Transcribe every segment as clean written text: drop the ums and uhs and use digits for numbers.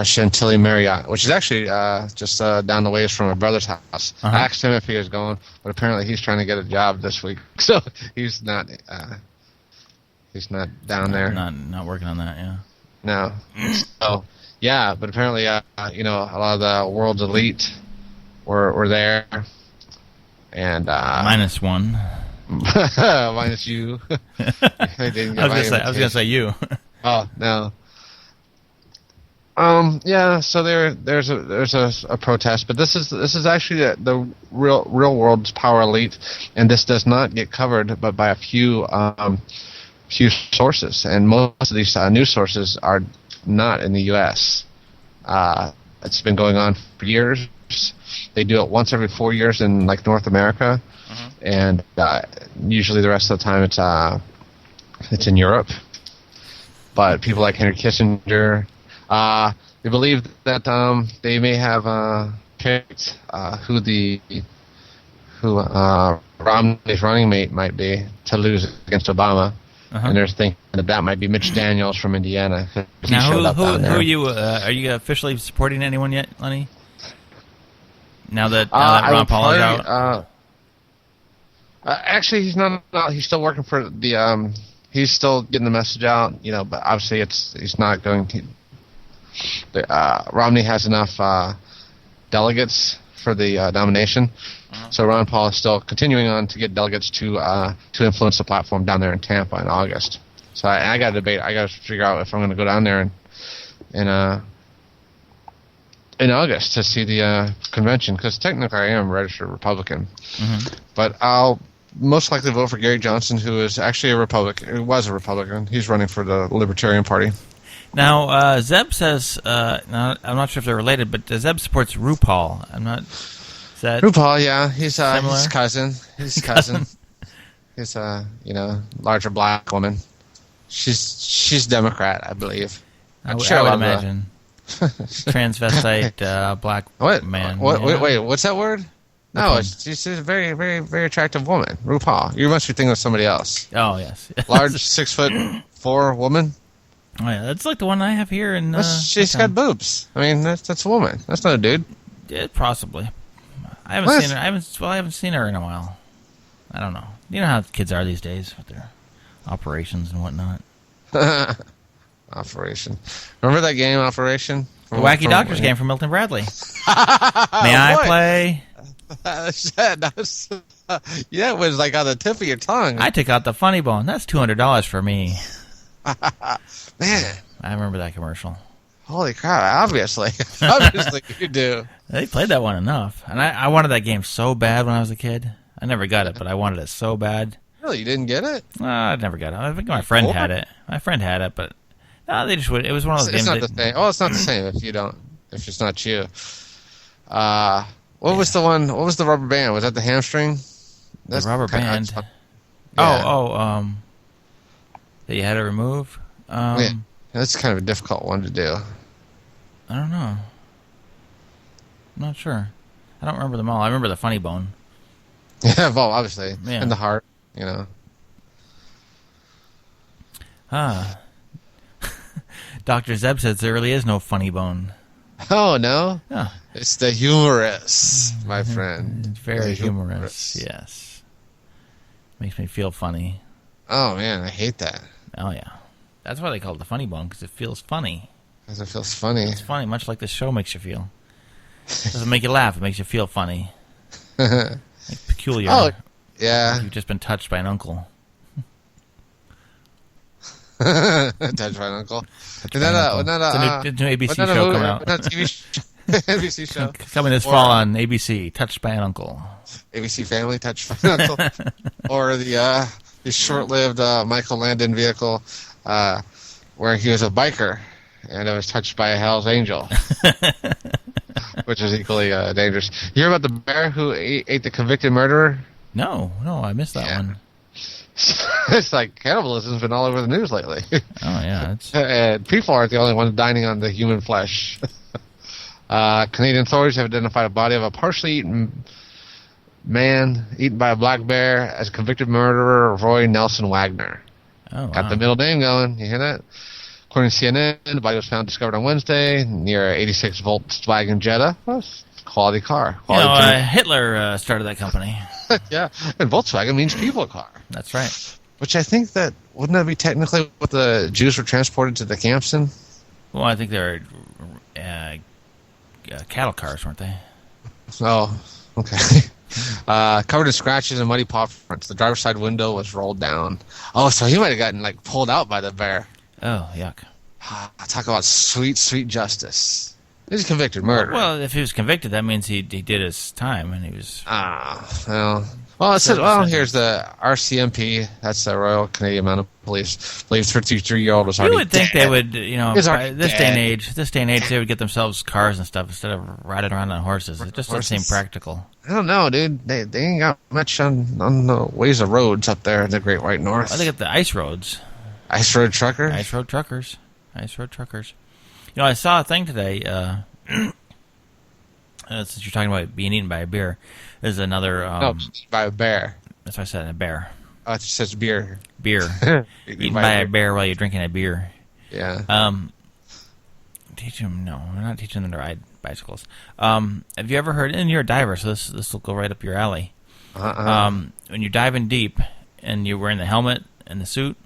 Chantilly Marriott, which is actually just down the ways from my brother's house. I asked him if he was going, but apparently he's trying to get a job this week, so he's not down there. Not working on that, yeah. No. So yeah, but apparently a lot of the world's elite were there, and minus one. Minus you. I was gonna say you. Oh no. Yeah. So there's a protest, but this is actually the real world's power elite, and this does not get covered, but by a few sources, and most of these news sources are not in the U.S. It's been going on for years. They do it once every 4 years in like North America, and usually the rest of the time it's in Europe. But people like Henry Kissinger, they believe that they may have picked who Romney's running mate might be to lose against Obama. And they're thinking that might be Mitch Daniels from Indiana. Now, who are you? Are you officially supporting anyone yet, Lenny? Now that Ron Paul is out? Actually, he's not. He's still working for the. He's still getting the message out, but obviously he's not going to. Romney has enough delegates for the nomination, so Ron Paul is still continuing on to get delegates to influence the platform down there in Tampa in August. So I got to debate. I got to figure out if I'm going to go down there in August to see the convention, because technically I am a registered Republican, but I'll most likely vote for Gary Johnson, who is actually a Republican. Who was a Republican. He's running for the Libertarian Party. Now, Zeb says, I'm not sure if they're related, but Zeb supports RuPaul. I'm not. Is that RuPaul? Yeah, he's his cousin. His cousin. He's larger black woman. She's Democrat, I believe. I would imagine. Transvestite black man. Wait, what's that word? No, she's a very, very, very attractive woman. RuPaul. You must be thinking of somebody else. Oh, yes. Large 6'4" woman. Oh, yeah, that's like the one I have here. She's got boobs. I mean, that's a woman. That's not a dude. Yeah, possibly. I haven't seen her. I haven't seen her in a while. I don't know. You know how kids are these days with their operations and whatnot. Operation. Remember that game, Operation? The Wacky Doctors game from Milton Bradley. May I play? Yeah, it was like on the tip of your tongue. I took out the funny bone. That's $200 for me. Man, I remember that commercial. Holy crap! Obviously you do. They played that one enough, and I wanted that game so bad when I was a kid. I never got it, but I wanted it so bad. Really, you didn't get it? I never got it. I think my friend had it. My friend had it, but they just would. It was one of those games. It's not the same. Oh, it's not the same if you don't. If it's not you. What was the one? What was the rubber band? Was that the hamstring? The rubber band. Yeah. That you had to remove. Yeah, that's kind of a difficult one to do. I don't know. I'm not sure. I don't remember them all. I remember the funny bone. Yeah, well, obviously, yeah. And the heart, Dr. Zeb says there really is no funny bone. Oh, no? Yeah. It's the humerus, my friend. It's very humorous, yes. Makes me feel funny. Oh, man, I hate that. Oh, yeah. That's why they call it the funny bone, because it feels funny. Because it feels funny. It's funny, much like this show makes you feel. It doesn't make you laugh, it makes you feel funny. Like peculiar. Oh, yeah. Like you've just been touched by an uncle. Touched by an uncle. It's a new ABC show coming out. ABC show. Coming this fall on ABC, Touched by an Uncle. ABC Family, Touched by an Uncle. Or the short-lived Michael Landon vehicle where he was a biker and it was touched by a Hell's Angel. Which is equally dangerous. You hear about the bear who ate the convicted murderer? No, I missed that one. It's like cannibalism's been all over the news lately. Oh, yeah. And people aren't the only ones dining on the human flesh. Canadian authorities have identified a body of a partially eaten man eaten by a black bear as a convicted murderer, Roy Nelson Wagner. Oh, wow. Got the middle name going. You hear that? According to CNN, the body was discovered on Wednesday near 86 Volkswagen Jetta. Well, quality car. Hitler started that company. Yeah, and Volkswagen means people car. That's right. Which I think wouldn't that be technically what the Jews were transported to the camps in? Well, I think they were cattle cars, weren't they? Oh, okay. Covered in scratches and muddy paw prints. The driver's side window was rolled down. Oh, so he might have gotten pulled out by the bear. Oh, yuck. Talk about sweet, sweet justice. He's a convicted murderer. Well, if he was convicted, that means he did his time, and he was... Well, it says, here's the RCMP. That's the Royal Canadian Mounted Police. Believes 33-year-old was already dead. You would think they would, this day and age, they would get themselves cars and stuff instead of riding around on horses. It just doesn't seem practical. I don't know, dude. They ain't got much on the ways of roads up there in the Great White North. Well, they got the ice roads. Ice road truckers? Ice road truckers. I saw a thing today, since you're talking about being eaten by a bear, there's another... no, by a bear. That's what I said, a bear. Oh, it says beer. Beer. Eaten by a bear while you're drinking a beer. Yeah. Teach them... No, we're not teaching them to ride bicycles. Have you ever heard... And you're a diver, so this will go right up your alley. When you're diving deep, and you're wearing the helmet and the suit,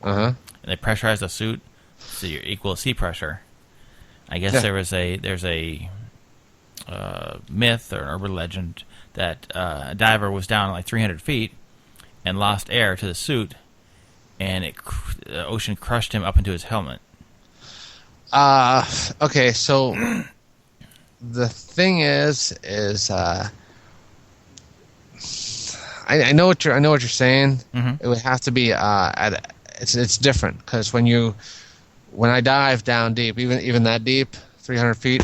and they pressurize the suit, so you're equal to sea pressure. I guess there's a myth or urban legend that a diver was down 300 feet and lost air to the suit, and the ocean crushed him up into his helmet. Okay, so the thing is I know what you're saying. Mm-hmm. It would have to be it's different because when I dive down deep, even that deep, 300 feet,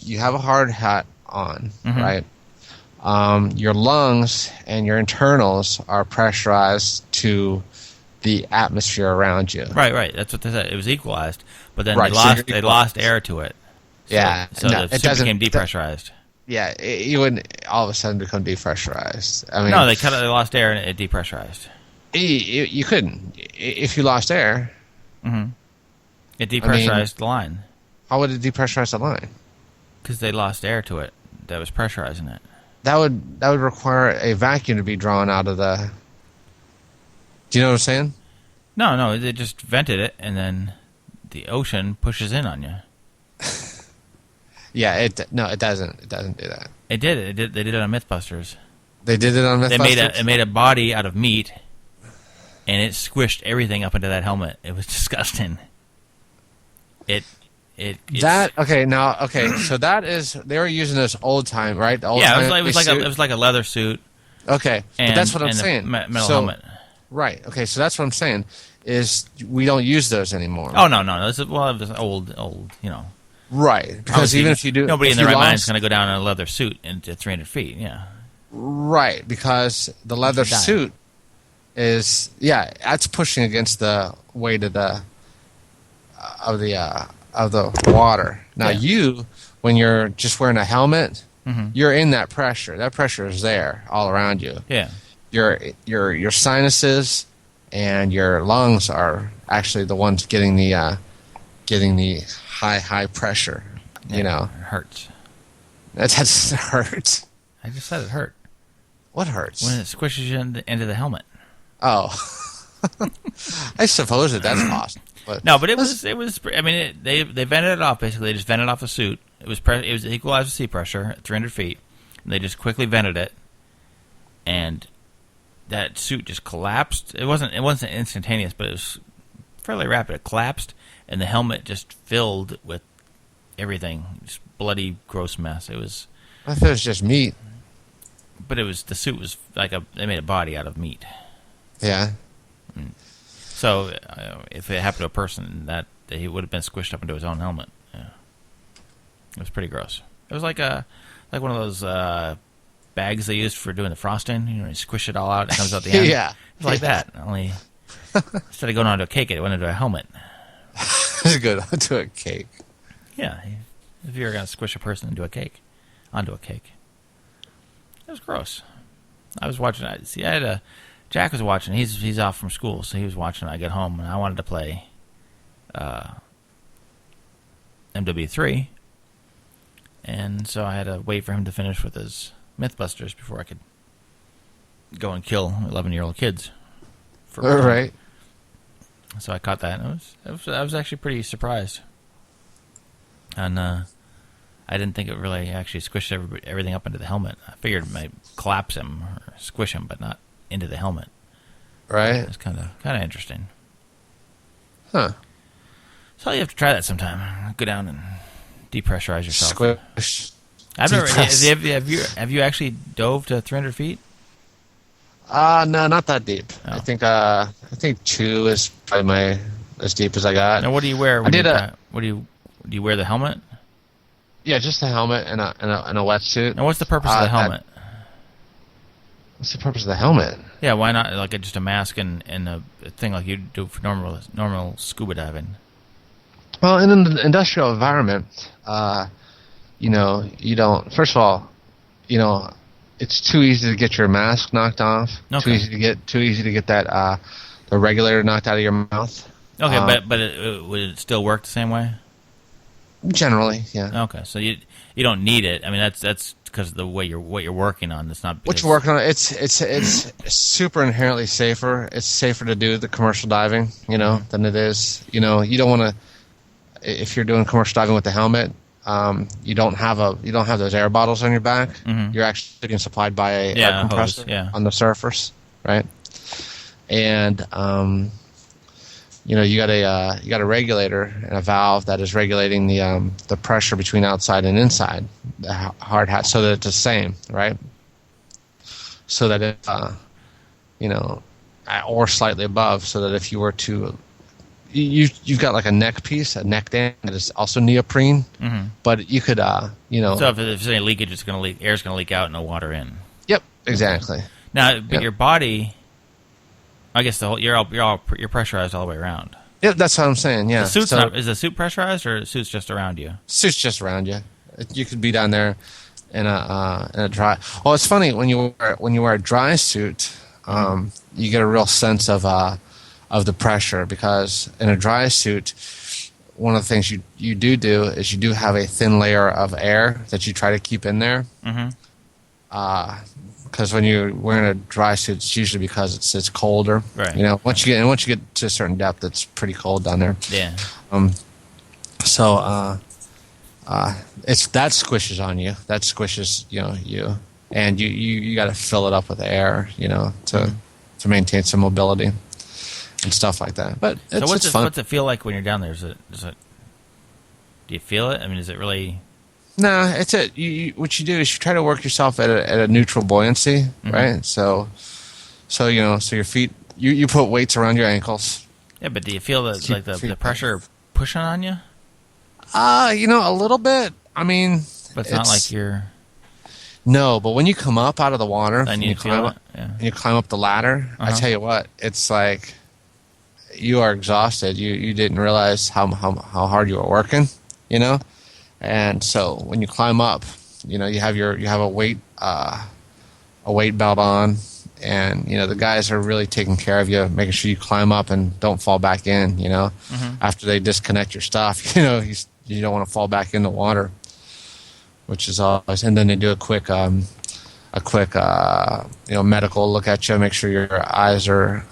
you have a hard hat on, right? Your lungs and your internals are pressurized to the atmosphere around you. Right. That's what they said. It was equalized, but then they lost air to it. So, the suit became depressurized. You wouldn't all of a sudden become depressurized. I mean, no, they lost air and it depressurized. You couldn't if you lost air. Mm-hmm. It depressurized the line. How would it depressurize the line? Because they lost air to it that was pressurizing it. That would require a vacuum to be drawn out of the... Do you know what I'm saying? No, they just vented it, and then the ocean pushes in on you. Yeah, it doesn't. It doesn't do that. It did. They did it on MythBusters. They did it on MythBusters? It made a body out of meat, and it squished everything up into that helmet. It was disgusting. So that is, they were using this old time, right? It was like a leather suit. Okay, but that's what I'm saying. Metal helmet. Right. Okay, so that's what I'm saying is we don't use those anymore. Oh no, this is old, Right, because even if you do, nobody in their right mind is going to go down in a leather suit into 300 feet. Yeah. Right, because the leather suit is that's pushing against the weight of the water. Now when you're just wearing a helmet, you're in that pressure. That pressure is there all around you. Yeah. Your sinuses and your lungs are actually the ones getting the high pressure. It hurts. That hurts. I just said it hurt. What hurts? When it squishes you into the helmet. Oh. I suppose that's possible. But no, but it was. I mean, they vented it off. Basically, they just vented off the suit. It was equalized with sea pressure at 300 feet. And they just quickly vented it, and that suit just collapsed. It wasn't instantaneous, but it was fairly rapid. It collapsed, and the helmet just filled with everything. Just bloody, gross mess. It was. I thought it was just meat. But the suit was they made a body out of meat. Yeah. So if it happened to a person, that he would have been squished up into his own helmet. Yeah. It was pretty gross. It was like one of those bags they used for doing the frosting. You squish it all out, it comes out the end. Yeah. It was like that. Only instead of going onto a cake, it went into a helmet. It's good onto a cake. Yeah. If you were going to squish a person onto a cake. It was gross. I was watching. Jack was watching. He's off from school, so he was watching. I get home, and I wanted to play MW3, and so I had to wait for him to finish with his Mythbusters before I could go and kill 11-year-old kids. Right. So I caught that, and I was actually pretty surprised. And I didn't think it really actually squished everything up into the helmet. I figured it might collapse him or squish him, but not into the helmet. Right. It's kind of interesting. Huh. So you have to try that sometime. Go down and depressurize yourself. Squish. I've never. Have you actually dove to 300 feet? No, not that deep. Oh. I think 2 is probably as deep as I got. Now, what do you wear? Do you wear the helmet? Yeah, just a helmet and a wetsuit. Now, what's the purpose of the helmet? What's the purpose of the helmet? Yeah, why not like just a mask and a thing like you do for normal scuba diving? Well, in an industrial environment, you don't. First of all, it's too easy to get your mask knocked off. Okay. Too easy to get that the regulator knocked out of your mouth. Okay, but would it still work the same way? Generally, yeah. Okay, so you don't need it. I mean, that's because of the way what you're working on. It's not what you're working on. It's super inherently safer. It's safer to do the commercial diving, than it is. You don't want to. If you're doing commercial diving with the helmet, you don't have those air bottles on your back. Mm-hmm. You're actually being supplied by a air compressor on the surface, right? And you got a regulator and a valve that is regulating the pressure between outside and inside the hard hat, so that it's the same, right? So that it, or slightly above, so that if you were to, you've got like a neck piece, a neck band that is also neoprene, mm-hmm. but you could, So if there's any leakage, air's going to leak out and no water in. Yep, exactly. Now, but your body. I guess you're pressurized all the way around. Yeah, that's what I'm saying. Yeah, is the suit pressurized or the suit's just around you? Suit's just around you. You could be down there in a dry. Well, it's funny when you wear a dry suit, you get a real sense of the pressure, because in a dry suit, one of the things you do is you do have a thin layer of air that you try to keep in there. Mm-hmm. Because when you're wearing a dry suit, it's usually because it's colder. Right. Once you get to a certain depth, it's pretty cold down there. Yeah. It's that squishes on you. That squishes you, and you got to fill it up with air, to maintain some mobility and stuff like that. But it's fun. What's it feel like when you're down there? Do you feel it? I mean, is it really? No, it's what you do is you try to work yourself at a neutral buoyancy, mm-hmm. right? So your feet, you put weights around your ankles. Yeah, but do you feel the pressure pushing on you? A little bit. I mean, but it's not like you're. No, but when you come up out of the water, and you climb up the ladder, I tell you what, it's like you are exhausted. You didn't realize how hard you were working, And so when you climb up, you have a weight belt on, and the guys are really taking care of you, making sure you climb up and don't fall back in. Mm-hmm. After they disconnect your stuff, you don't want to fall back in the water, which is always. And then they do a quick medical look at you, make sure your eyes are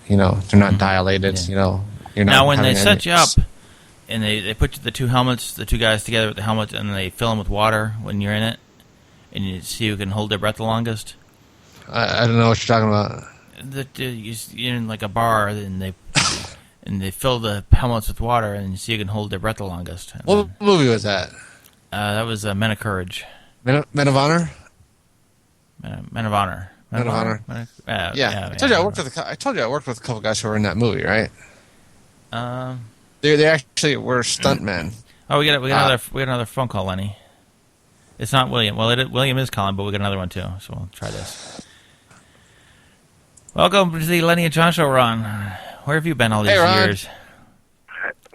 they're not mm-hmm. dilated. Yeah. You're not. Now when they set you up. And they put the two guys together with the helmets, and they fill them with water when you're in it, and you see who can hold their breath the longest. I don't know what you're talking about. You're in like a bar, and they fill the helmets with water, and you see who can hold their breath the longest. What movie was that? That was Men of Courage. Men of Honor? Men of Honor. Yeah. I told you I worked with a couple guys who were in that movie, right? They actually were stuntmen. Oh, we got another phone call, Lenny. It's not William. Well, William is calling, but we got another one too. So we'll try this. Welcome to the Lenny and John show, Ron. Where have you been all these years?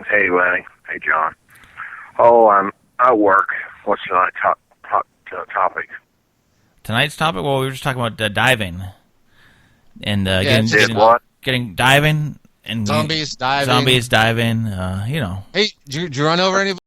Hey, Lenny. Hey, John. Oh, I'm at work. What's tonight's topic? Tonight's topic? Well, we were just talking about diving and what? getting diving and Zombies diving. Zombies diving. Hey, did you run over anybody?